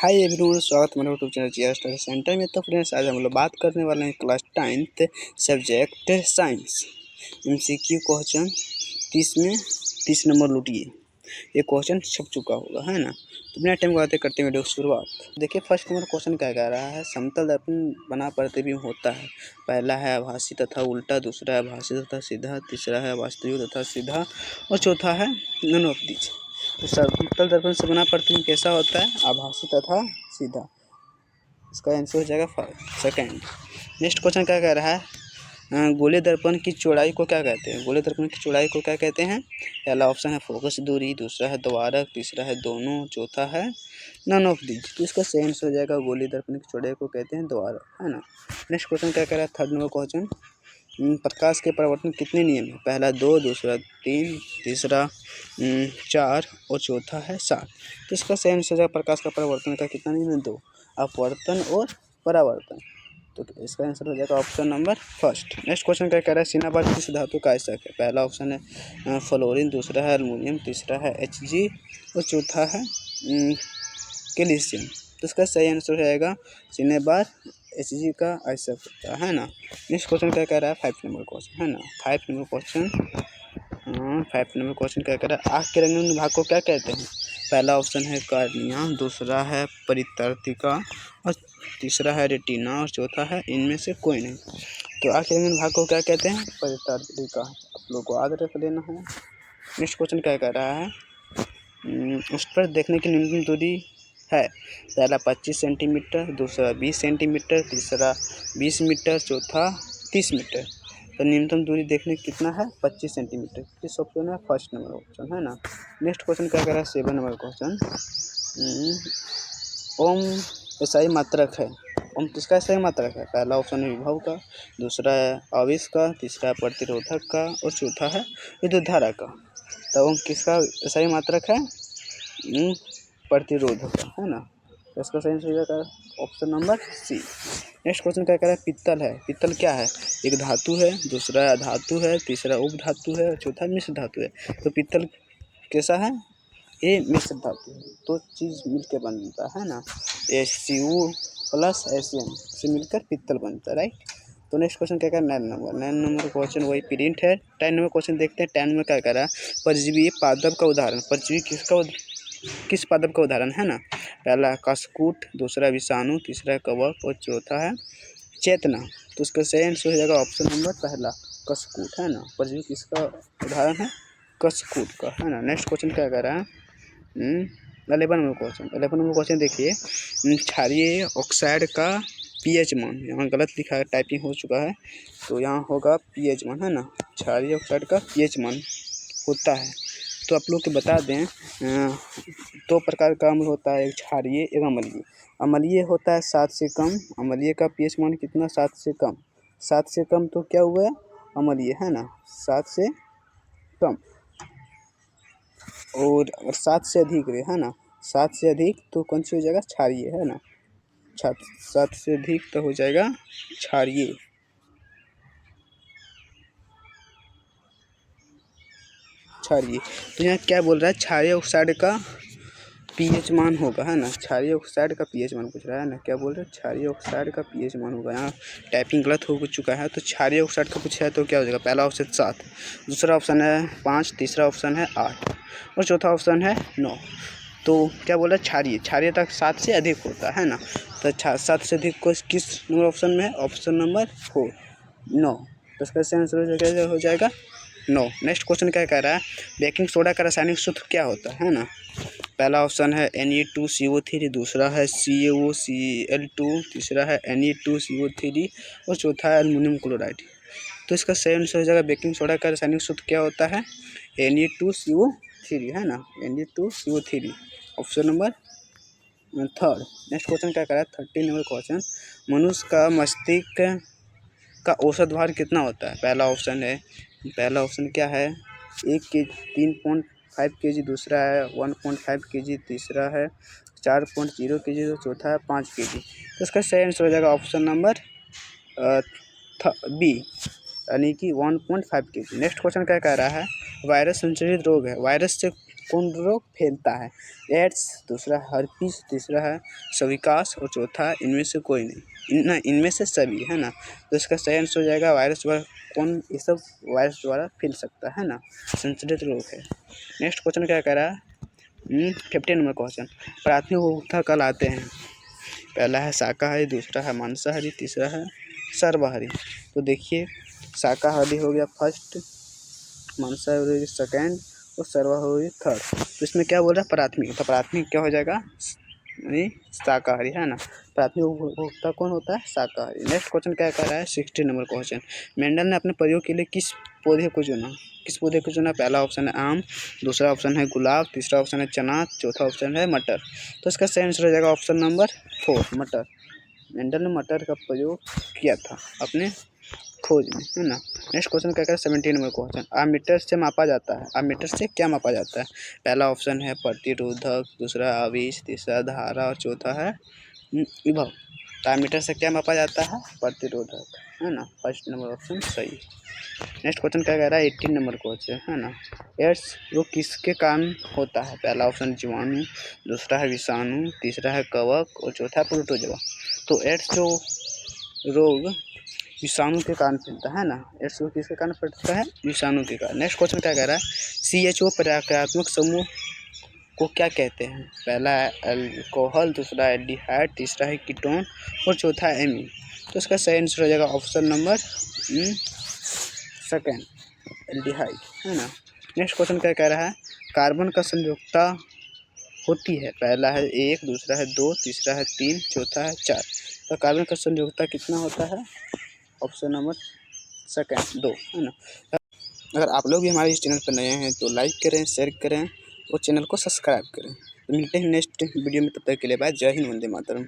Hi everyone, स्वागत है मेरे YouTube channel GR study centre में। तो फ्रेंड्स, आज हम लोग बात करने वाले हैं class 10th subject science MCQ question 30 number लूटिए। ये क्वेश्चन छप चुका होगा, है ना। तो बिना टाइम गवाते करते हैं वीडियो की शुरुआत। देखिए फर्स्ट नंबर क्वेश्चन क्या कह रहा है। समतल दर्पण बना प्रतिबिंब होता है। पहला है आभासी तथा उल्टा, दूसरा है आभासी तथा सीधा, तीसरा है वास्तविक तथा सीधा और चौथा है नन ऑफ दीज। तो समतल दर्पण से बना प्रतिबिंब कैसा होता है? आभासी तथा सीधा। इसका आंसर हो जाएगा सेकंड। नेक्स्ट क्वेश्चन क्या कह रहा है। गोले दर्पण की चौड़ाई को क्या कहते हैं? गोले दर्पण की चौड़ाई को क्या कहते हैं? पहला ऑप्शन है फोकस दूरी, दूसरा है द्वारक, तीसरा है दोनों, चौथा है नन ऑफ दीज। तो इसका सही आंसर हो जाएगा गोले दर्पण की चौड़ाई को कहते हैं द्वारक, है ना। नेक्स्ट क्वेश्चन क्या कह रहा है। थर्ड नंबर क्वेश्चन, प्रकाश के परावर्तन कितने नियम है? पहला 2, दूसरा 3, तीसरा 4 और चौथा है 7। तो इसका सही आंसर है प्रकाश का परावर्तन का कितना नियम है? 2, अपवर्तन और परावर्तन। तो इसका आंसर हो जाएगा option number first. Next question क्या कह रहा है। सिनाबाद किस धातु का आयस्क है? पहला ऑप्शन है फ्लोरीन, दूसरा है एल्युमिनियम, तीसरा है Hg और चौथा है कैल्शियम। तो इसका सही आंसर हो जाएगा सिनाबाद Hg का आयस्क होता है ना। नेक्स्ट क्वेश्चन क्या कह रहा है। 5 नंबर क्वेश्चन, है ना। 5 नंबर क्वेश्चन क्या कह रहा है। आँख के रंगीन भाग को क्या कहते हैं? पहला ऑप्शन है कार्निया, दूसरा है परितर्तिका और तीसरा है रेटिना और चौथा है इनमें से कोई नहीं। तो आँख के रंगीन भाग को क्या कहते हैं? परितर्तिका। आप लोग को याद रख लेना है। नेक्स्ट क्वेश्चन क्या कह रहा है। उस पर देखने की न्यूनतम दूरी है। पहला 25 सेंटीमीटर, दूसरा 20 सेंटीमीटर, तीसरा 20 मीटर, चौथा 30 मीटर। तो न्यूनतम दूरी देखने कितना है? 25 सेंटीमीटर। किस ऑप्शन है? फर्स्ट नंबर ऑप्शन, है ना। नेक्स्ट क्वेश्चन क्या कह रहा है। 7 नंबर क्वेश्चन, ओम ऐसा मात्रक है। ओम किसका ऐसा मात्रक है? पहला ऑप्शन है विभव का, दूसरा है आवेश का, तीसरा है प्रतिरोधक का और चौथा है विद्युत धारा का। तो ओम किसका ऐसा मात्रक है? प्रतिरोधक का, है ना। तो इसका सही आंसर है option number C. Next question क्या कह रहा है। पित्तल है। पित्तल क्या है? एक धातु है, दूसरा अधातु है, तीसरा उपधातु है और चौथा मिश्र धातु है। तो पित्तल कैसा है? ये मिश्र धातु है। तो चीज़ मिलकर बनता है ना। Cu प्लस Asn से मिलकर पित्तल बनता है, राइट। तो नेक्स्ट क्वेश्चन क्या कह रहा है। 9 नंबर क्वेश्चन वही प्रिंट है। 10 नंबर क्वेश्चन देखते हैं। 10 में क्या कह रहा है। परजीवी पादप का उदाहरण। परजीवी किस पादप का उदाहरण है ना। पहला कास्कूट, दूसरा विषाणु, तीसरा कवक और चौथा है चेतना। तो उसका सही आंसर हो जाएगा ऑप्शन नंबर पहला कास्कूट, है ना। परजीवी किसका उदाहरण है? कास्कूट का, है ना। नेक्स्ट क्वेश्चन क्या कह रहा है। 11 नंबर क्वेश्चन देखिए। क्षारीय ऑक्साइड का पीएच मान, यहाँ गलत लिखा है, टाइपिंग हो चुका है, तो यहाँ होगा पीएच मान, है ना। क्षारीय ऑक्साइड का पीएच मान होता है। तो आप लोग को बता दें, 2 प्रकार का अम्ल होता है, एक क्षारीय एक अम्लीय। अम्लीय होता है 7 से कम। अम्लीय का पीएच मान कितना? 7 से कम। 7 से कम तो क्या हुआ? अम्लीय, है ना। 7 से कम। और अगर 7 से अधिक है, है ना। 7 से अधिक तो कौन सी हो जाएगा? क्षारीय, है ना। 7 से अधिक तो हो जाएगा क्षारीय। तो यहाँ क्या बोल रहा है? क्षारीय ऑक्साइड का पीएच मान होगा, है ना। क्षारीय ऑक्साइड का पीएच मान पूछ रहा है ना। क्या बोल रहे हैं? क्षारीय ऑक्साइड का पीएच मान होगा। यहाँ टाइपिंग गलत हो चुका है। तो क्षारीय ऑक्साइड का पूछा है तो क्या हो जाएगा? पहला ऑप्शन 7, दूसरा ऑप्शन है 5, तीसरा ऑप्शन है 8 और चौथा ऑप्शन है 9। तो क्या बोल रहा है? क्षारीय तक 7 से अधिक होता है ना। तो 7 से अधिक को किस नंबर ऑप्शन में है? Option number 4, 9। तो इसका सही आंसर हो जाएगा 9। नेक्स्ट क्वेश्चन क्या कह रहा है। बेकिंग सोडा का रासायनिक सूत्र क्या होता है ना। पहला ऑप्शन है Ne2CO3, दूसरा है CaOCl2, तीसरा है Ne2CO3 और चौथा है एल्युमिनियम क्लोराइड। तो इसका सही आंसर हो जाएगा बेकिंग सोडा का रासायनिक सूत्र क्या होता है? Ne2CO3, है ना। Ne2CO3 option number 3rd। Next question क्या कर रहा है। 13 नंबर क्वेश्चन, मनुष्य का मस्तिष्क का औसत भार कितना होता है? पहला ऑप्शन क्या है? 3.5 kg, दूसरा है 1.5 kg, तीसरा है 4.0 kg और चौथा है 5 kg। तो इसका सही आंसर हो जाएगा ऑप्शन नंबर बी, यानी कि 1.5 kg। नेक्स्ट क्वेश्चन क्या कह रहा है। वायरस संचालित रोग है। वायरस से कौन रोग फैलता है? एड्स, दूसरा हर्पीस, तीसरा है सविकास और चौथा है इनमें से कोई नहीं, इनमें से सभी, है ना। तो इसका सही आंसर हो जाएगा वायरस द्वारा कौन, ये सब वायरस द्वारा फैल सकता है ना, संचालित रोग है। नेक्स्ट क्वेश्चन क्या कह रहा है? 15 नंबर क्वेश्चन, प्राथमिक उपभोक्ता कहलाते हैं? पहला है शाकाहारी, दूसरा है मांसाहारी, तीसरा है सर्वाहारी। तो देखिए शाकाहारी हो गया फर्स्ट, मांसाहारी सेकेंड और सर्वाहारी थर्ड। तो इसमें क्या बोल रहा है? प्राथमिक, तो प्राथमिक क्या हो जाएगा? शाकाहारी, है ना। प्राथमिक उपभोक्ता कौन होता है? शाकाहारी। नेक्स्ट क्वेश्चन क्या कह रहा है? 16 नंबर क्वेश्चन, मेंडल ने अपने प्रयोग के लिए किस पौधे को चुना? किस पौधे को चुना? पहला ऑप्शन है आम, दूसरा ऑप्शन है गुलाब, तीसरा ऑप्शन है चना, चौथा ऑप्शन है मटर। तो इसका सही आंसर हो जाएगा ऑप्शन नंबर 4 मटर। मेंडल ने मटर का प्रयोग किया था अपने खोज में, है ना। नेक्स्ट क्वेश्चन क्या करें? 17 नंबर क्वेश्चन, आमीटर से मापा जाता है? आमीटर से क्या मापा जाता है? पहला ऑप्शन है प्रतिरोधक, दूसरा आवेश, तीसरा धारा और चौथा है विभव। तो आमीटर से क्या मापा जाता है? प्रतिरोधक, है ना। फर्स्ट नंबर ऑप्शन सही। नेक्स्ट क्वेश्चन क्या कह रहा है? 18 नंबर क्वेश्चन, है ना। एड्स रोग किसके कारण होता है? पहला ऑप्शन जीवाणु, दूसरा है विषाणु, तीसरा है कवक और चौथा प्रोटोजोआ। तो एड्स जो रोग विषाणु के कारण फैलता है ना, एड्स रोग किसके कारण फैलता है? विषाणु के कारण। नेक्स्ट क्वेश्चन क्या कह रहा है? CHO प्रक्रियात्मक समूह को क्या कहते हैं? पहला है अल्कोहल, दूसरा है एल्डिहाइड, तीसरा है कीटोन और चौथा है एमीन। तो इसका सही आंसर हो जाएगा ऑप्शन नंबर सेकेंड, एल्डिहाइड, है ना। नेक्स्ट क्वेश्चन क्या कह रहा है? कार्बन का संयोजकता होती है? पहला है 1, दूसरा है 2, तीसरा है 3, चौथा है 4। तो कार्बन का संयोजकता कितना होता है? ऑप्शन नंबर सेकेंड 2, है ना। अगर आप लोग भी हमारे इस चैनल पर नए हैं तो लाइक करें, शेयर करें और चैनल को सब्सक्राइब करें। तो मिलते हैं नेक्स्ट वीडियो में, तब तक के लिए बाय। जय हिंद, वंदे मातरम।